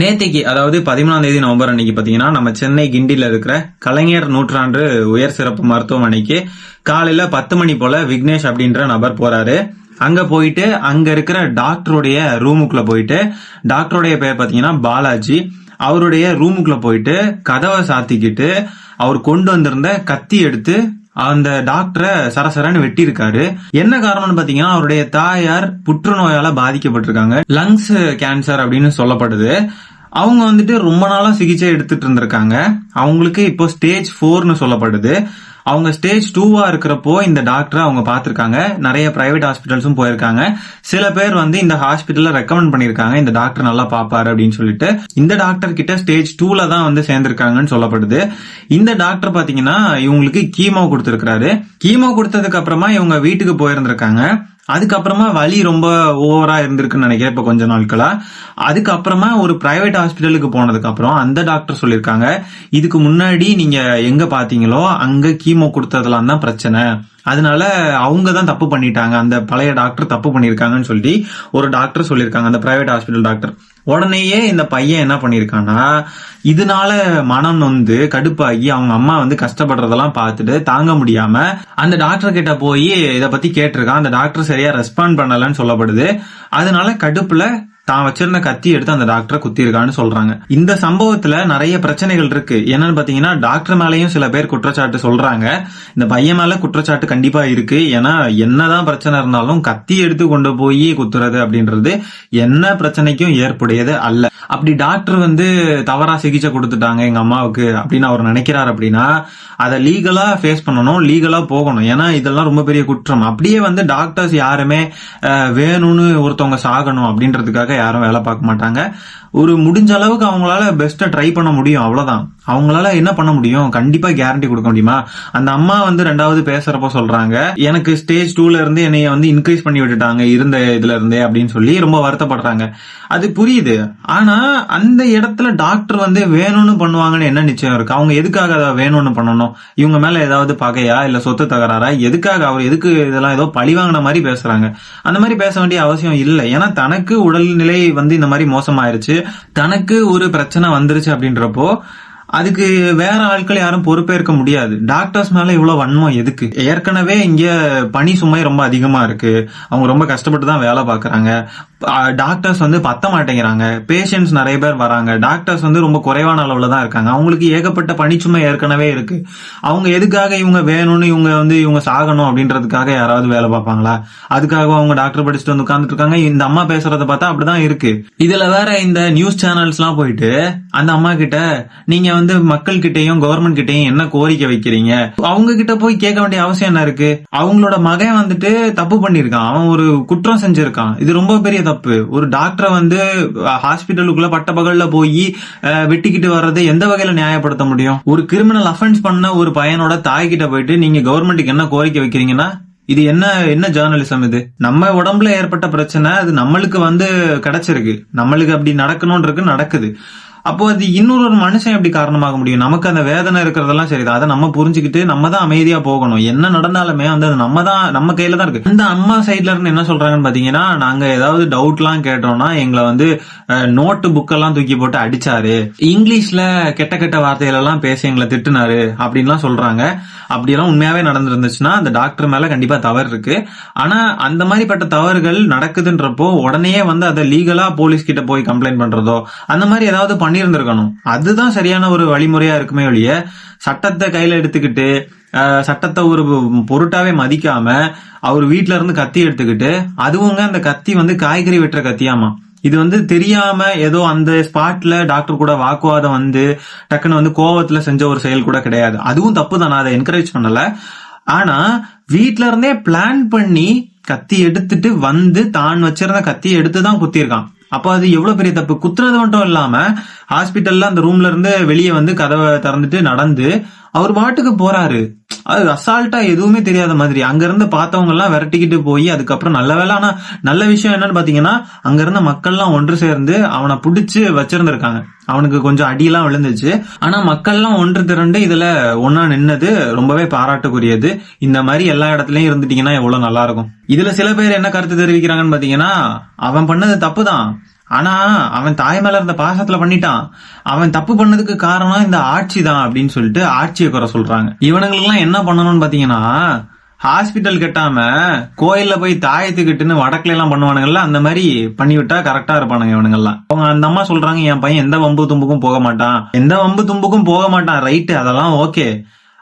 நேத்திக்கு அதாவது 13 நவம்பர் அன்னைக்கு பாத்தீங்கன்னா நம்ம சென்னை கிண்டில இருக்கிற கலைஞர் நூற்றாண்டு உயர் சிறப்பு மருத்துவமனைக்கு காலையில 10 மணி போல விக்னேஷ் அப்படின்ற நபர் போறாரு. அங்க போயிட்டு அங்க இருக்கிற டாக்டருடைய ரூமுக்குள்ள போயிட்டு, டாக்டருடைய பேர் பாத்தீங்கன்னா பாலாஜி, அவருடைய ரூமுக்குள்ள போயிட்டு கதவை சாத்திக்கிட்டு அவர் கொண்டு வந்திருந்த கத்தி எடுத்து அந்த டாக்டரை சரசரன்னு வெட்டி இருக்காரு. என்ன காரணம்னு பாத்தீங்கன்னா அவருடைய தாயார் புற்றுநோயால பாதிக்கப்பட்டிருக்காங்க. லங்ஸ் கேன்சர் அப்படின்னு சொல்லப்படுது. அவங்க வந்துட்டு ரொம்ப நாளா சிகிச்சை எடுத்துட்டு இருந்திருக்காங்க. அவங்களுக்கு இப்போ ஸ்டேஜ் 4ன்னு சொல்லப்படுது. அவங்க ஸ்டேஜ் 2வா இருக்கிறப்போ இந்த டாக்டரை அவங்க பார்த்திருக்காங்க. நிறைய பிரைவேட் ஹாஸ்பிட்டல்ஸும் போயிருக்காங்க. சில பேர் வந்து இந்த ஹாஸ்பிட்டல்ல ரெக்கமெண்ட் பண்ணிருக்காங்க, இந்த டாக்டர் நல்லா பாப்பாரு அப்படின்னு சொல்லிட்டு. இந்த டாக்டர் கிட்ட ஸ்டேஜ் 2ல தான் வந்து சேர்ந்திருக்காங்கன்னு சொல்லப்படுது. இந்த டாக்டர் பாத்தீங்கன்னா இவங்களுக்கு கீமோ கொடுத்திருக்காரு. கீமோ கொடுத்ததுக்கு அப்புறமா இவங்க வீட்டுக்கு போயிருந்திருக்காங்க. அதுக்கப்புறமா வலி ரொம்ப ஓவரா இருந்திருக்குன்னு நினைக்கிறேன் இப்ப கொஞ்ச நாட்களா. அதுக்கப்புறமா ஒரு பிரைவேட் ஹாஸ்பிட்டலுக்கு போனதுக்கு அப்புறம் அந்த டாக்டர் சொல்லியிருக்காங்க, இதுக்கு முன்னாடி நீங்க எங்க பாத்தீங்களோ அங்க கீமோ கொடுத்ததெல்லாம் தான் பிரச்சனை, அதனால அவங்க தான் தப்பு பண்ணிட்டாங்க, அந்த பழைய டாக்டர் தப்பு பண்ணிருக்காங்கன்னு சொல்லி ஒரு டாக்டர் சொல்லியிருக்காங்க, அந்த பிரைவேட் ஹாஸ்பிட்டல் டாக்டர். உடனேயே இந்த பையன் என்ன பண்ணிருக்கான்னா, இதனால மனம் நொந்து கடுப்பாகி அவங்க அம்மா வந்து கஷ்டப்படுறதெல்லாம் பார்த்துட்டு தாங்க முடியாம அந்த டாக்டர் கிட்ட போய் இத பத்தி கேட்டிருக்கான். அந்த டாக்டர் சரியா ரெஸ்பாண்ட் பண்ணலன்னு சொல்லப்படுது. அதனால கடுப்புல தான் வச்சிருந்த கத்தி எடுத்து அந்த டாக்டரை குத்திருக்கான்னு சொல்றாங்க. இந்த சம்பவத்துல நிறைய பிரச்சனைகள் இருக்கு. என்னன்னு பாத்தீங்கன்னா டாக்டர் மேலயும் சில பேர் குற்றச்சாட்டு சொல்றாங்க. இந்த பையன் மேல குற்றச்சாட்டு கண்டிப்பா இருக்கு. ஏன்னா என்னதான் பிரச்சனை இருந்தாலும் கத்தி எடுத்து கொண்டு போய் குத்துறது அப்படின்றது என்ன பிரச்சனைக்கும் ஏற்புடையது அல்ல. அப்படி டாக்டர் வந்து தவறா சிகிச்சை கொடுத்துட்டாங்க எங்க அம்மாவுக்கு அப்படின்னு அவர் நினைக்கிறார் அப்படின்னா அதை லீகலா ஃபேஸ் பண்ணணும், லீகலா போகணும். ஏன்னா இதெல்லாம் ரொம்ப பெரிய குற்றம். அப்படியே வந்து டாக்டர்ஸ் யாருமே வேணும்னு ஒருத்தவங்க சாகணும் அப்படின்றதுக்காக யாரும் வேலை பார்க்க மாட்டாங்க. ஒரு முடிஞ்ச அளவுக்கு அவங்களால பெஸ்ட்டா ட்ரை பண்ண முடியும், அவ்வளவுதான். அவங்களால என்ன பண்ண முடியும், கண்டிப்பா கேரண்டி கொடுக்க முடியுமா? அந்த அம்மா வந்து ரெண்டாவது பேசுறப்ப சொல்றாங்க, எனக்கு ஸ்டேஜ் 2ல இருந்து என்னைய வந்து இன்க்ரீஸ் பண்ணி விட்டுட்டாங்க இருந்த இதுல இருந்தே அப்படின்னு சொல்லி ரொம்ப வருத்தப்படுறாங்க. அது புரியுது. ஆனா அந்த இடத்துல டாக்டர் வந்து வேணும்னு பண்ணுவாங்கன்னு என்ன நிச்சயம் இருக்கு? அவங்க எதுக்காக அதை வேணும்னு பண்ணணும்? இவங்க மேல ஏதாவது பகையா இல்ல சொத்து தகராறா? எதுக்காக அவர் எதுக்கு இதெல்லாம் ஏதோ பழிவாங்கின மாதிரி பேசுறாங்க? அந்த மாதிரி பேச வேண்டிய அவசியம் இல்லை. ஏன்னா தனக்கு உடல்நிலை வந்து இந்த மாதிரி மோசமாயிருச்சு, தனக்கு ஒரு பிரச்சனை வந்துருச்சு அப்படின்றப்போ அதுக்கு வேற ஆட்கள் யாரும் பொறுப்பேற்க முடியாது. டாக்டர்ஸ் மேல இவ்வளவு வன்மம் எதுக்கு? ஏற்கனவே இங்க பணி சுமை ரொம்ப அதிகமா இருக்கு, அவங்க ரொம்ப கஷ்டப்பட்டு தான் வேலை பாக்குறாங்க. டாக்டர்ஸ் வந்து பத்த மாட்டேங்கிறாங்க, பேஷண்ட்ஸ் நிறைய பேர் வராங்க, டாக்டர்ஸ் வந்து ரொம்ப குறைவான அளவுல தான் இருக்காங்க, அவங்களுக்கு ஏகப்பட்ட பணிச்சுமை ஏற்கனவே இருக்கு. அவங்க எதுக்காக இவங்க வேணும்னு இவங்க சாகணும் அப்படின்றதுக்காக யாராவது வேலை பார்ப்பாங்களா? அதுக்காக அவங்க டாக்டர் படிச்சுட்டு வந்து உட்கார்ந்துட்டு இருக்காங்க. இந்த அம்மா பேசுறத பார்த்தா அப்படிதான் இருக்கு. இதுல வேற இந்த நியூஸ் சேனல்ஸ் எல்லாம் போயிட்டு அந்த அம்மா கிட்ட நீங்க வந்து மக்கள் கிட்டையும் கவர்மெண்ட் கிட்டையும் என்ன கோரிக்கை வைக்கிறீங்க, அவங்க கிட்ட போய் கேட்க வேண்டிய அவசியம் என்ன இருக்கு? அவங்களோட மகன் வந்துட்டு தப்பு பண்ணிருக்கான், அவன் ஒரு குற்றம் செஞ்சிருக்கான், இது ரொம்ப பெரிய தப்பு. ஒரு டாக்டரை வந்து ஹாஸ்பிட்டலுக்குள்ள பட்ட பகல்ல போய் வெட்டிக்கிட்டு வர்றதை எந்த வகையில நியாயப்படுத்த முடியும்? ஒரு கிரிமினல் அஃபென்ஸ் பண்ண ஒரு பையனோட தாய்கிட்ட போயிட்டு நீங்க கவர்மெண்ட்டுக்கு என்ன கோரிக்கை வைக்கிறீங்கன்னா இது என்ன ஜேர்னலிசம்? இது நம்ம உடம்புல ஏற்பட்ட பிரச்சனை, அது நம்மளுக்கு வந்து கிடைச்சிருக்கு, நம்மளுக்கு அப்படி நடக்கணும்ன்றது நடக்குது. அப்போ அது இன்னொரு மனுஷன் எப்படி காரணமாக முடியும்? நமக்கு அந்த வேதனை இருக்கிறதெல்லாம் சரிதான், அதை நம்ம புரிஞ்சுக்கிட்டு நம்ம தான் அமைதியா போகணும். என்ன நடந்தாலுமே வந்து அது நம்ம கையில தான் இருக்கு. இந்த அம்மா சைட்ல இருந்து என்ன சொல்றாங்கன்னு பாத்தீங்கன்னா, நாங்க ஏதாவது டவுட் எல்லாம் கேட்டோம்னா எங்களை வந்து நோட்டு புக்கெல்லாம் தூக்கி போட்டு அடிச்சாரு, இங்கிலீஷ்ல கெட்ட கெட்ட வார்த்தைகள் எல்லாம் பேசி எங்களை திட்டுனாரு அப்படின்லாம் சொல்றாங்க. அப்படியெல்லாம் உண்மையாவே நடந்துருந்துச்சுன்னா அந்த டாக்டர் மேல கண்டிப்பா தவறு இருக்கு. ஆனா அந்த மாதிரிப்பட்ட தவறுகள் நடக்குதுன்றப்போ உடனே வந்து அதை லீகலா போலீஸ் கிட்ட போய் கம்ப்ளைண்ட் பண்றதோ அந்த மாதிரி ஏதாவது பண்ணியிருந்திருக்கணும். அதுதான் சரியான ஒரு வழிமுறையா இருக்குமே ஒழிய சட்டத்தை கையில எடுத்துக்கிட்டு சட்டத்தை ஒரு பொருட்டாவே மதிக்காம அவர் வீட்டுல இருந்து கத்தி எடுத்துக்கிட்டு, அதுவுங்க அந்த கத்தி வந்து காய்கறி வெட்டுற கத்தியாமா, இது வந்து தெரியாம ஏதோ அந்த ஸ்பாட்ல டாக்டர் கூட வாக்குவாதம் வந்து டக்குன்னு வந்து கோவத்துல செஞ்ச ஒரு செயல் கூட கிடையாது. அதுவும் தப்பு தான், நான் அதை என்கரேஜ் பண்ணல. ஆனா வீட்டுல இருந்தே பிளான் பண்ணி கத்தி எடுத்துட்டு வந்து தான் வச்சிருந்த கத்தியை எடுத்துதான் குத்திருக்கான். அப்ப அது எவ்வளவு பெரிய தப்பு? குத்துறது மட்டும் இல்லாம ஹாஸ்பிட்டல்ல அந்த ரூம்ல இருந்து வெளியே வந்து கதவை திறந்துட்டு நடந்து அவர் பாட்டுக்கு போறாரு. அது அசால்ட்டா எதுவுமே தெரியாத மாதிரி அங்க இருந்து பார்த்தவங்க எல்லாம் விரட்டிக்கிட்டு போய் அதுக்கப்புறம் நல்ல வேலை. ஆனா நல்ல விஷயம் என்னன்னு பாத்தீங்கன்னா அங்க இருந்த மக்கள் எல்லாம் ஒன்று சேர்ந்து அவனை புடிச்சு வச்சிருந்திருக்காங்க. அவனுக்கு கொஞ்சம் அடியெல்லாம் விழுந்துச்சு. ஆனா மக்கள் எல்லாம் ஒன்று திரண்டு இதுல ஒன்னா நின்னது ரொம்பவே பாராட்டுக்குரியது. இந்த மாதிரி எல்லா இடத்துலயும் இருந்துட்டீங்கன்னா எவ்வளவு நல்லா இருக்கும். இதுல சில பேர் என்ன கருத்து தெரிவிக்கிறாங்கன்னு பாத்தீங்கன்னா, அவன் பண்ணது தப்புதான், ஆனா அவன் தாய் மேல இருந்த பாசத்துல பண்ணிட்டான். அவன் தப்பு பண்ணதுக்கு காரணம் இந்த ஆட்சி தான் அப்படின்னு சொல்லிட்டு ஆட்சியை குறை சொல்றாங்க. இவனுங்களுக்கு எல்லாம் என்ன பண்ணணும்னு பாத்தீங்கன்னா, ஹாஸ்பிட்டல் கட்டாம கோயில்ல போய் தாயத்து கட்டுன்னு வடக்குல எல்லாம் பண்ணுவானுங்கல்ல, அந்த மாதிரி பண்ணிவிட்டா கரெக்டா இருப்பானுங்க இவனுங்கெல்லாம். அவங்க அந்த அம்மா சொல்றாங்க, என் பையன் எந்த வம்பு தும்புக்கும் போக மாட்டான். ரைட்டு, அதெல்லாம் ஓகே.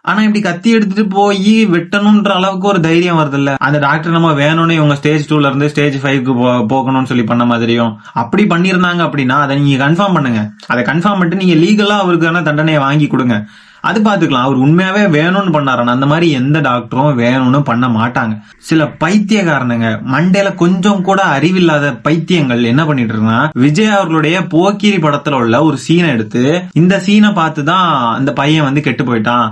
ஆனா இப்படி கத்தி எடுத்துட்டு போய் வெட்டணும்ன்ற அளவுக்கு ஒரு தைரியம் வருது இல்ல. அந்த டாக்டர் நம்ம வேணும்னு இவங்க ஸ்டேஜ் 2ல இருந்து ஸ்டேஜ் 5க்கு போகணும்னு சொல்லி பண்ண மாதிரியும் அப்படி பண்ணிருந்தாங்க அப்படின்னா அதை நீங்க கன்ஃபார்ம் பண்ணுங்க. அதை கன்ஃபார்ம் பண்ணிட்டு நீங்க லீகலா அவருக்கான தண்டனையை வாங்கி கொடுங்க. அது பாத்துக்கலாம். அவர் உண்மையாவே வேணும்னு பண்ணாரான அந்த மாதிரி எந்த டாக்டரும் வேணும்னு பண்ண மாட்டாங்க. சில பைத்தியக்காரனுங்க, மண்டையில கொஞ்சம் கூட அறிவில்லாத பைத்தியங்கள் என்ன பண்ணிட்டு இருந்தா, விஜய் அவர்களுடைய போக்கிரி படத்துல உள்ள ஒரு சீனை எடுத்து இந்த சீனை பார்த்துதான் அந்த பையன் வந்து கெட்டு போயிட்டான்,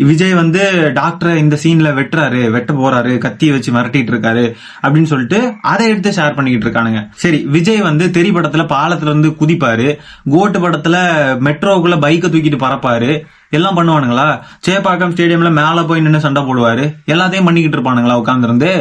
விஜய் வந்து டாக்டரை இந்த சீன்ல வெட்ட போறாரு, கத்தியை வச்சு மிரட்டிட்டு இருக்காரு அப்படின்னு சொல்லிட்டு அதை எடுத்து ஷேர் பண்ணிக்கிட்டு இருக்கானுங்க. சரி, விஜய் வந்து தெரி படத்துல பாலத்துல இருந்து குதிப்பாரு, கோட்டு படத்துல மெட்ரோக்குள்ள பைக்கை தூக்கிட்டு பறப்பாரு, எல்லாம் பண்ணுவானுங்களா? சேப்பாக்கம் ஸ்டேடியம்ல மேல போய் நின்று சண்டை போடுவாரு, எல்லாத்தையும் பண்ணிக்கிட்டு இருப்பானுங்களா உட்கார்ந்து இருந்து?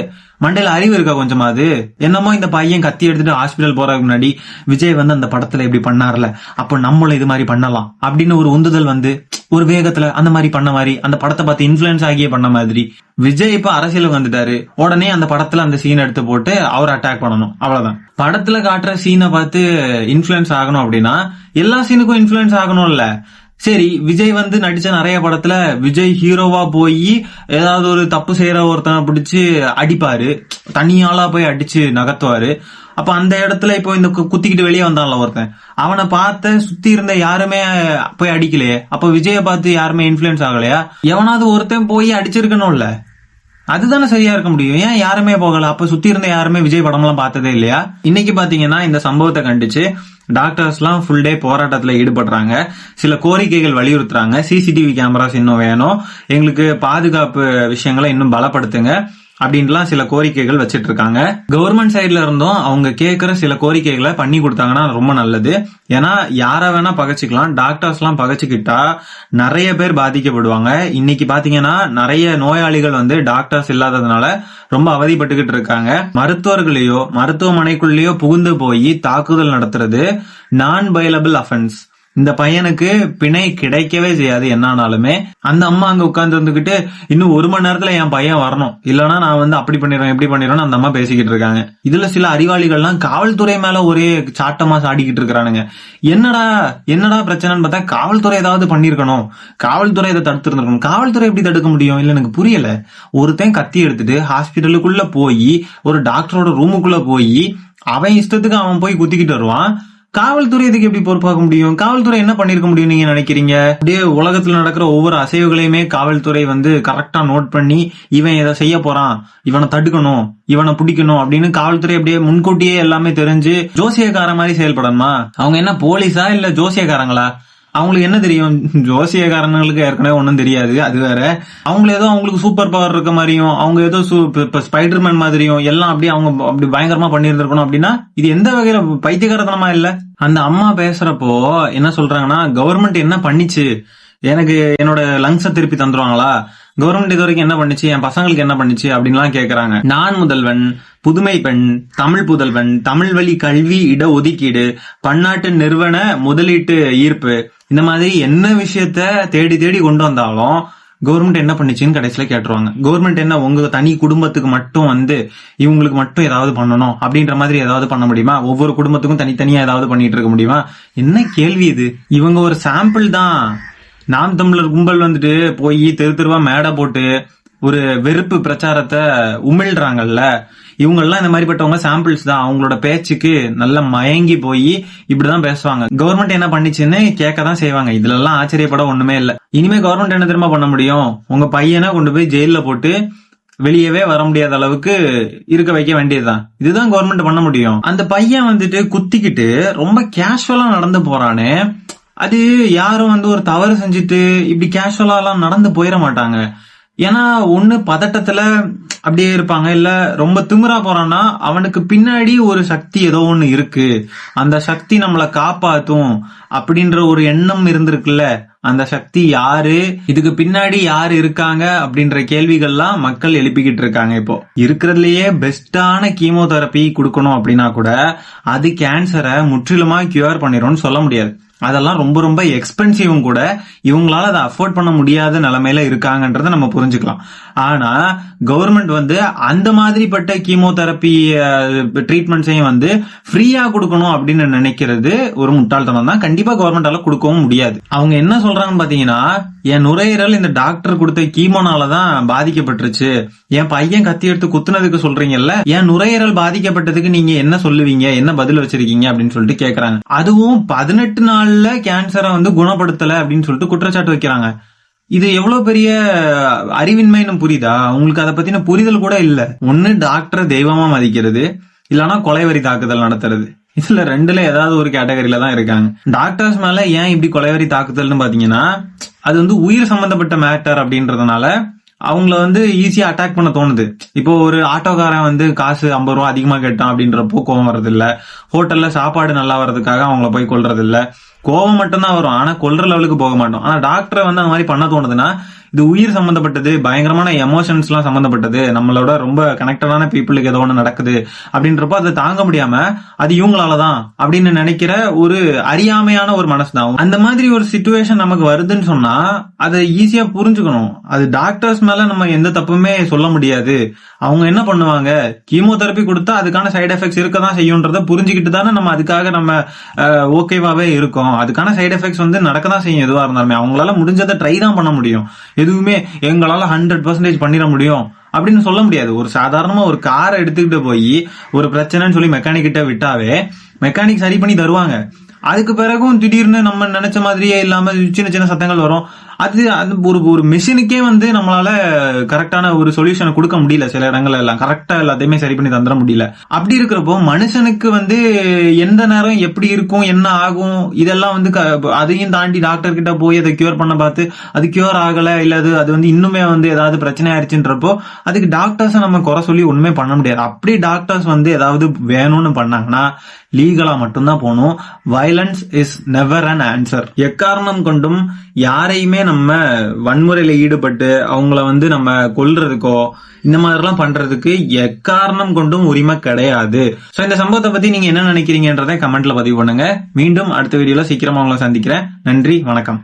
மண்டையில அறிவு இருக்கா கொஞ்சமாவது? என்னமோ இந்த பையன் கத்தி எடுத்துட்டு ஹாஸ்பிட்டல் போறதுக்கு முன்னாடி விஜய் வந்து அந்த படத்துல இப்படி பண்ணார்ல, அப்ப நம்மளும் இது மாதிரி பண்ணலாம் அப்படின்னு ஒரு உந்துதல் வந்து ஒரு வேகத்துல அந்த மாதிரி பண்ண மாதிரி, அந்த படத்தை பார்த்து இன்ஃபுளுன்ஸ் ஆகியே பண்ண மாதிரி. விஜய் இப்ப அரசியலுக்கு வந்துட்டாரு, உடனே அந்த படத்துல அந்த சீன் எடுத்து போட்டு அவர் அட்டாக் பண்ணணும், அவ்வளவுதான். படத்துல காட்டுற சீனை பார்த்து இன்ஃபுளுன்ஸ் ஆகணும் அப்படின்னா எல்லா சீனுக்கும் இன்ஃபுளுன்ஸ் ஆகணும்ல. சரி, விஜய் வந்து நடிச்ச நிறைய படத்துல விஜய் ஹீரோவா போய் ஏதாவது ஒரு தப்பு செய்யற ஒருத்தனை பிடிச்சு அடிப்பாரு, தனியாளா போய் அடிச்சு நகர்த்துவாரு. அப்ப அந்த இடத்துல இப்போ இந்த குத்திக்கிட்டு வெளியே வந்தான்ல ஒருத்தன், அவனை பார்த்த சுத்தி இருந்த யாருமே போய் அடிக்கலையே, அப்ப விஜய பார்த்து யாருமே இன்ஃபுளுன்ஸ் ஆகலையா? எவனாவது ஒருத்தன் போய் அடிச்சிருக்கணும்ல, அதுதானே சரியா இருக்க முடியும். ஏன் யாருமே போகல? அப்ப சுத்தி இருந்த யாருமே விஜய் படம் எல்லாம் பார்த்ததே இல்லையா? இன்னைக்கு பாத்தீங்கன்னா இந்த சம்பவத்தை கண்டிச்சு டாக்டர்ஸ் எல்லாம் ஃபுல் டே போராட்டத்துல ஈடுபடுறாங்க, சில கோரிக்கைகள் வலியுறுத்துறாங்க. சிசிடிவி கேமராஸ் இன்னும் வேணும், எங்களுக்கு பாதுகாப்பு விஷயங்களை இன்னும் பலப்படுத்துங்க அப்படின்லாம் சில கோரிக்கைகள் வச்சிட்டு இருக்காங்க. கவர்மெண்ட் சைட்ல இருந்தும் அவங்க கேட்கிற சில கோரிக்கைகளை பண்ணி கொடுத்தாங்கன்னா ரொம்ப நல்லது. ஏன்னா யார வேணா பகச்சிக்கலாம், டாக்டர்ஸ் எல்லாம் பகச்சுக்கிட்டா நிறைய பேர் பாதிக்கப்படுவாங்க. இன்னைக்கு பாத்தீங்கன்னா நிறைய நோயாளிகள் வந்து டாக்டர்ஸ் இல்லாததுனால ரொம்ப அவதிப்பட்டுக்கிட்டு இருக்காங்க. மருத்துவர்களையோ மருத்துவமனைக்குள்ளேயோ புகுந்து போய் தாக்குதல் நடத்துறது நான் பைலபிள் அஃபென்ஸ். இந்த பையனுக்கு பிணை கிடைக்கவே செய்யாது என்னாலுமே. அந்த அம்மா அங்க உட்கார்ந்து இருந்துகிட்டு இன்னும் 1 மணி நேரத்துல என் பையன் வரணும், இல்லனா நான் வந்து அப்படி பண்ணிடுறேன் இப்படி பண்ணிடுறேன் அந்த அம்மா பேசிக்கிட்டு இருக்காங்க. இதுல சில அறிவாளிகள்லாம் காவல்துறை மேல ஒரே சாட்டமா சாடிக்கிட்டு இருக்கிறானுங்க. என்னடா பிரச்சனைன்னு பார்த்தா காவல்துறை ஏதாவது பண்ணிருக்கணும், காவல்துறை இதை தடுத்து இருந்திருக்கணும். காவல்துறை எப்படி தடுக்க முடியும்? இல்ல எனக்கு புரியல. ஒருத்தன் கத்தி எடுத்துட்டு ஹாஸ்பிட்டலுக்குள்ள போய் ஒரு டாக்டரோட ரூமுக்குள்ள போய் அவன் இஷ்டத்துக்கு அவன் போய் குத்திக்கிட்டு வருவான். காவல்துறை இதுக்கு எப்படி பொறுப்பாக்க முடியும்? காவல்துறை என்ன பண்ணிருக்க முடியும் நீங்க நினைக்கிறீங்க? அப்படியே உலகத்துல நடக்கிற ஒவ்வொரு அசைவுகளையுமே காவல்துறை வந்து கரெக்டா நோட் பண்ணி இவன் இதை செய்ய போறான், இவனை தடுக்கணும், இவனை பிடிக்கணும் அப்படின்னு காவல்துறை அப்படியே முன்கூட்டியே எல்லாமே தெரிஞ்சு ஜோசியக்கார மாதிரி செயல்படணுமா? அவங்க என்ன போலீஸா இல்ல ஜோசியக்காரங்களா? அவங்களுக்கு என்ன தெரியும்? ஜோசியக்காரங்களுக்கு ஏற்கனவே ஒன்னும் தெரியாது, அது வேற. அவங்களுக்கு சூப்பர் பவர் இருக்க மாதிரியும், அவங்க ஏதோ ஸ்பைடர்மேன் மாதிரியும் எல்லாம் அப்படியே அவங்க அப்படி பயங்கரமா பண்ணியிருந்திருக்கணும் அப்படின்னா இது எந்த வகையில பைத்தியக்காரத்தனமா இல்ல? அந்த அம்மா பேசுறப்போ என்ன சொல்றாங்கன்னா, கவர்மெண்ட் என்ன பண்ணிச்சு, எனக்கு என்னோட லங்ஸை திருப்பி தந்துருவாங்களா, கவர்மெண்ட் இது வரைக்கும் என்ன பண்ணிச்சு, என் பசங்களுக்கு என்ன பண்ணிச்சு அப்படின்லாம் கேக்குறாங்க. நான் முதல்வன், புதுமை பெண், தமிழ் புதல்வன், தமிழ் வழி கல்வி இட ஒதுக்கீடு, பன்னாட்டு நிறுவன முதலீட்டு ஈர்ப்பு, இந்த மாதிரி என்ன விஷயத்த தேடி தேடி கொண்டு வந்தாலும் கவர்மெண்ட் என்ன பண்ணிச்சுன்னு கடைசியில கேட்டுருவாங்க. கவர்மெண்ட் என்ன உங்க தனி குடும்பத்துக்கு மட்டும் வந்து இவங்களுக்கு மட்டும் ஏதாவது பண்ணணும் அப்படின்ற மாதிரி ஏதாவது பண்ண முடியுமா? ஒவ்வொரு குடும்பத்துக்கும் தனித்தனியா ஏதாவது பண்ணிட்டு இருக்க முடியுமா? என்ன கேள்வி இது? இவங்க ஒரு சாம்பிள் தான். நாம் தமிழர் கும்பல் வந்துட்டு போய் தெருவா மேடை போட்டு ஒரு வெறுப்பு பிரச்சாரத்தை உமிழ்றாங்கல்ல, இவங்கெல்லாம் இந்த மாதிரிப்பட்டவங்க சாம்பிள்ஸ் தான். அவங்களோட பேச்சுக்கு நல்ல மயங்கி போய் இப்படிதான் பேசுவாங்க. கவர்மெண்ட் என்ன பண்ணிச்சுன்னு கேட்கதான் செய்வாங்க. இதுல எல்லாம் ஆச்சரியப்பட ஒண்ணுமே இல்ல. இனிமே கவர்மெண்ட் என்ன தெரியுமா பண்ண முடியும்? உங்க பையனை கொண்டு போய் ஜெயில போட்டு வெளியவே வர முடியாத அளவுக்கு இருக்க வைக்க வேண்டியதுதான். இதுதான் கவர்மெண்ட் பண்ண முடியும். அந்த பையன் வந்துட்டு குத்திக்கிட்டு ரொம்ப கேஷுவலா நடந்து போறானே, அது யாரும் வந்து ஒரு தவறு செஞ்சுட்டு இப்படி கேஷுவலா எல்லாம் நடந்து போயிட மாட்டாங்க. ஏன்னா ஒண்ணு பதட்டத்துல அப்படியே இருப்பாங்க, இல்ல ரொம்ப திமிரா போறான்னா அவனுக்கு பின்னாடி ஒரு சக்தி ஏதோ ஒண்ணு இருக்கு, அந்த சக்தி நம்மளை காப்பாத்தும் அப்படின்ற ஒரு எண்ணம் இருந்திருக்குல்ல. அந்த சக்தி யாரு, இதுக்கு பின்னாடி யாரு இருக்காங்க அப்படின்ற கேள்விகள்லாம் மக்கள் எழுப்பிக்கிட்டு இருக்காங்க. இப்போ இருக்கிறதுலயே பெஸ்டான கீமோதெரப்பி கொடுக்கணும் அப்படின்னா கூட அது கேன்சரை முற்றிலுமா கியூர் பண்ணிடும்னு சொல்ல முடியாது. அதெல்லாம் ரொம்ப ரொம்ப எக்ஸ்பென்சிவும் கூட. இவங்களால அதை அஃபோர்ட் பண்ண முடியாத நிலைமையில இருக்காங்கன்றத நம்ம புரிஞ்சுக்கலாம். ஆனா கவர்மெண்ட் அந்த மாதிரிப்பட்ட கீமோதெரப்பி ட்ரீட்மெண்ட்ஸையும் ஃப்ரீயா கொடுக்கணும் அப்படின்னு நினைக்கிறது ஒரு முட்டாள்தனம் தான். கண்டிப்பா கவர்மெண்டால கொடுக்கவும் முடியாது. அவங்க என்ன சொல்றாங்கன்னு பாத்தீங்கன்னா, என் நுரையீரல் இந்த டாக்டர் கொடுத்த கீமோனாலதான் பாதிக்கப்பட்டுருச்சு, என் பையன் கத்தி எடுத்து குத்துனதுக்கு சொல்றீங்கல்ல, என் நுரையீரல் பாதிக்கப்பட்டதுக்கு நீங்க என்ன சொல்லுவீங்க, என்ன பதில் வச்சிருக்கீங்க அப்படின்னு சொல்லிட்டு கேக்குறாங்க. அதுவும் 18 நாள்ல கேன்சரை குணப்படுத்தல அப்படின்னு சொல்லிட்டு குற்றச்சாட்டு வைக்கிறாங்க. இது எவ்வளவு பெரிய அறிவின்மைன்னு புரியுதா உங்களுக்கு? அதை பத்தின புரிதல் கூட இல்ல. ஒண்ணு டாக்டரை தெய்வமா மதிக்கிறது, இல்லனா கொலைவரி தாக்குதல் நடத்துறது. இதுல ரெண்டுல ஏதாவது ஒரு கேட்டகரியில தான் இருக்காங்க. டாக்டர்ஸ் மேல ஏன் இப்படி கொலைவரி தாக்குதல்னு பாத்தீங்கன்னா, அது உயிர் சம்பந்தப்பட்ட மேட்டர் அப்படின்றதுனால அவங்கள ஈஸியா அட்டாக் பண்ண தோணுது. இப்போ ஒரு ஆட்டோக்காரன் காசு 50 ரூபா அதிகமா கேட்டான் அப்படின்றப்போ கோவம் வர்றது இல்ல, ஹோட்டல்ல சாப்பாடு நல்லா வர்றதுக்காக அவங்கள போய் கொல்றது இல்ல. கோவம் மட்டும்தான் வரும், ஆனா கொல்ற லெவலுக்கு போக மாட்டோம். ஆனா டாக்டரை அந்த மாதிரி பண்ண தோணுதுன்னா இது உயிர் சம்பந்தப்பட்டது, பயங்கரமான எமோஷன்ஸ் எல்லாம் சம்பந்தப்பட்டது, நம்மளோட ரொம்ப கனெக்டடான பீப்புளுக்கு ஏதோ ஒண்ணு நடக்குது அப்படின்றப்போ அதை தாங்க முடியாம அது இவங்களாலதான் அப்படின்னு நினைக்கிற ஒரு அறியாமையான ஒரு மனசு தான். அந்த மாதிரி ஒரு சிச்சுவேஷன் நமக்கு வருதுன்னு சொன்னா அதை ஈஸியா புரிஞ்சுக்கணும். அது டாக்டர்ஸ் மேல நம்ம எந்த தப்புமே சொல்ல முடியாது. அவங்க என்ன பண்ணுவாங்க, கீமோதெரப்பி கொடுத்தா அதுக்கான சைடு எஃபெக்ட்ஸ் இருக்கதான் செய்யும்ன்றத புரிஞ்சுக்கிட்டு தானே நம்ம அதுக்காக நம்ம ஓகேவாவே இருக்கோம். அதுக்கான சைடு எஃபெக்ட்ஸ் நடக்கதான் செய்யும். எதுவா இருந்தாலுமே அவங்களால முடிஞ்சதை ட்ரை தான் பண்ண முடியும். எதுவுமே எங்களால 100% பண்ணிட முடியும் அப்படின்னு சொல்ல முடியாது. ஒரு சாதாரணமா ஒரு காரை எடுத்துக்கிட்டு போய் ஒரு பிரச்சனைன்னு சொல்லி மெக்கானிக் கிட்ட விட்டாவே மெக்கானிக் சரி பண்ணி தருவாங்க. அதுக்கு பிறகும் திடீர்னு நம்ம நினைச்ச மாதிரியே இல்லாம சின்ன சின்ன சத்தங்கள் வரும். அது ஒரு மிஷினுக்கே நம்மளால கரெக்டான ஒரு சொல்யூஷனை கொடுக்க முடியல. சில இடங்கள்ல எல்லாம் கரெக்டா எல்லாத்தையுமே சரி பண்ணி தந்துட முடியல. அப்படி இருக்கிறப்போ மனுஷனுக்கு எந்த நேரம் எப்படி இருக்கும், என்ன ஆகும், இதெல்லாம் அதையும் தாண்டி டாக்டர் கிட்ட போய் அதை கியூர் பண்ண பார்த்து அது கியூர் ஆகல, இல்ல அது இன்னுமே ஏதாவது பிரச்சனை ஆயிடுச்சுன்றப்போ அதுக்கு டாக்டர்ஸ் நம்ம குறை சொல்லி ஒண்ணுமே பண்ண முடியாது. அப்படி டாக்டர்ஸ் ஏதாவது வேணும்னு பண்ணாங்கன்னா லீகலா மட்டும்தான் போகணும். Violence is never an answer. எக்காரணம் கொண்டும் யாரையுமே நம்ம வன்முறையில ஈடுபட்டு அவங்கள நம்ம கொல்றதுக்கோ இந்த மாதிரிலாம் பண்றதுக்கு எக்காரணம் கொண்டும் உரிமை கிடையாது. சோ இந்த சம்பவத்தை பத்தி நீங்க என்ன நினைக்கிறீங்கன்றதை கமெண்ட்ல பதிவு பண்ணுங்க. மீண்டும் அடுத்த வீடியோல சீக்கிரமா உங்களை சந்திக்கிறேன். நன்றி, வணக்கம்.